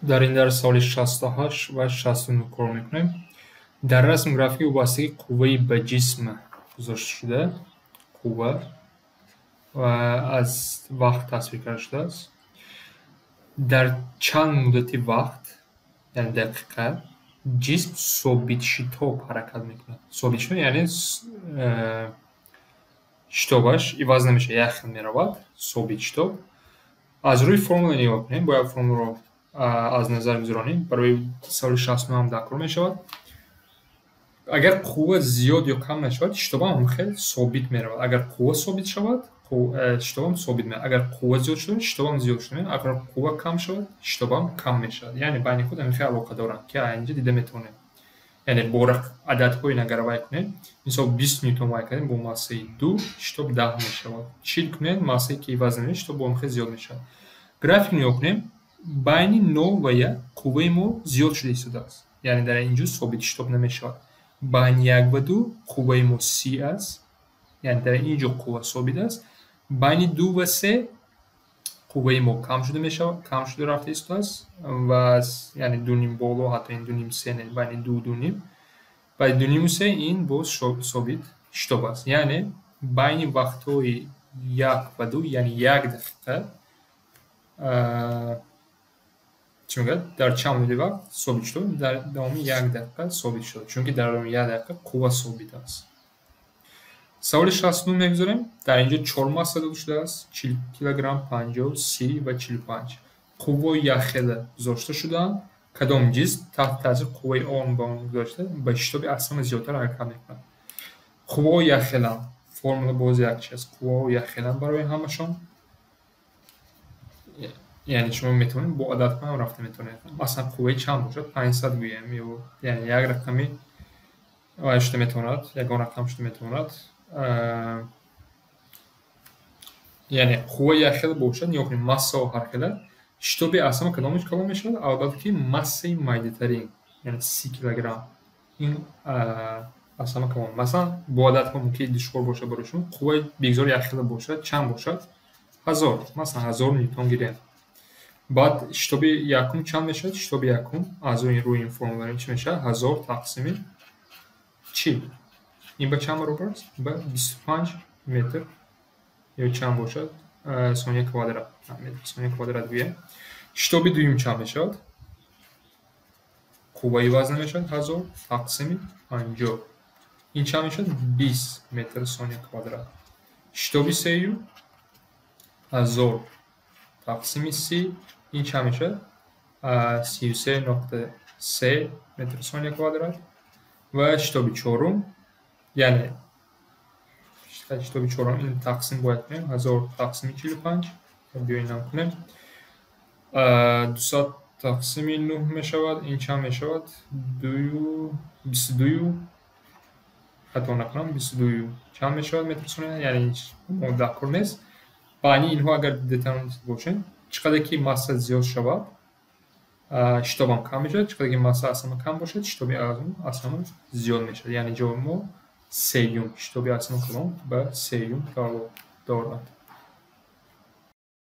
در این درس سال 68 و 69 کار میکنیم. در رسم گرافیک وابستگی قوه به جسم گذاشته شده. قوه و از وقت تصویر کرده شده است. در چند مدتی وقت، یعنی دقیقه، جسم ثابت شتاب حرکت میکنه. ثابت شتاب یعنی شتابش عوض نمیشه، یخ میرود. ثابت شتاب. از روی فرمول نگاه کنیم. باید فرمول رو از نظر میذاریم. برای سال 69 هم دکار میشود. اگر قوه زیاد یا کم نشود، شتاب هم خیلی ثابت میرود. اگر قوه ثابت شود، شتاب هم ثابت میرود. اگر قوه زیاد شود، شتاب هم زیاد شود. اگر قوه کم شود، شتاب هم کم میشود. یعنی بین خود هم خیلی علاقه دارند که اینجا دیده میتونیم. یعنی با عددهای نگره وای کنیم. مثلا 20 نیوتن وای کنیم با ماسه 2، شتاب 10 میشود. 40 کنیم ماسه که وزن میشه، شتاب هم خیلی زیاد میشود. گرافیک نگاه کنیم. بین 9 و 1 قوه ما زیاد شده ایستاده است. یعنی در اینجا ثابت شتاب نمیشود. بین 1 و 2 قوه ما 30 است. یعنی در اینجا قوه ثابت است. بین 2 و 3 قوه ما کم شده میشود، کم شده رفته ایستاده است. و یعنی 2.5 بالا، حتی این 2.5 3 نه، بین 2 2.5 بین 2.5 و 3 این باز ثابت شتاب است. یعنی بین وقت‌های 1 و 2 یعنی 1 دقیقه در چند مدت وقت ثابت شد. در دام 1 دقیقه ثابت شد، چون که در دام 1 دقیقه قوه ثابت است. سوال 69 میگذاریم. در اینجا 4 ماسه داده شده است: 40 کیلوگرم، 50، 30 و 45. قوه یخل گذاشته شدند. کدام جسم تحت تاثیر قوه آن با آن گذاشته با شتاب اصلا زیادتر حرکت میکنه؟ قوه یخل فرمول باز یکی است. قوه یخل برای همشون، یعنی شما میتونید با عدد هم رفته میتونید. مثلا قوه چند باشد؟ 500 گوییم، یعنی یک رقمی شده میتوند، یگان رقم شده میتوند. یعنی قوه یخل باشد، یا کنیم مسا و حرکت شتاب اصلا کدامش کدام میشود؟ البته که مسه مایدترین، یعنی 30 کیلوگرم، این اصلا کدام. مثلا با عدد ها ممکن دشوار باشه برایشون. قوه بگذار یخل باشد چند باشد؟ 1000، مثلا 1000 نیوتن گیریم. بعد شتاب یکم چند میشه؟ شتاب یکم از روی این فرمول چی میشه؟ 1000 تقسیم 40. این به چند برابر است؟ به 25 متر یا چند باشد؟ ثانیه کوادرات. متر ثانیه کوادرات بیه. شتاب دوم چند میشد؟ قوه وزن میشد 1000 تقسیم 50. این چند میشد؟ 20 متر ثانیه کوادرات. شتاب سوم 1000 تقسیم 30. این چند میشه؟ 33.3 متر ثانیه کوادرات. و شتاب چهارم، یعنی شتاب چهارم این تقسیم باید کنیم 1000 تقسیم 45. بیاییم نام کنیم. 200 تقسیم 9 میشود. این چند میشود؟ 22. حتی نکنم 22 چند میشود متر ثانیه، یعنی دکار نیست. بین اینها اگر دیترمینیت باشین، چقدر که ماسه زیاد شود شتاب هم کم میشه، چقدر که ماسه اصلا کم باشد شتاب اصلا زیاد میشه. یعنی جواب ما سیوم، شتاب اصلا کدام به سیوم دارد.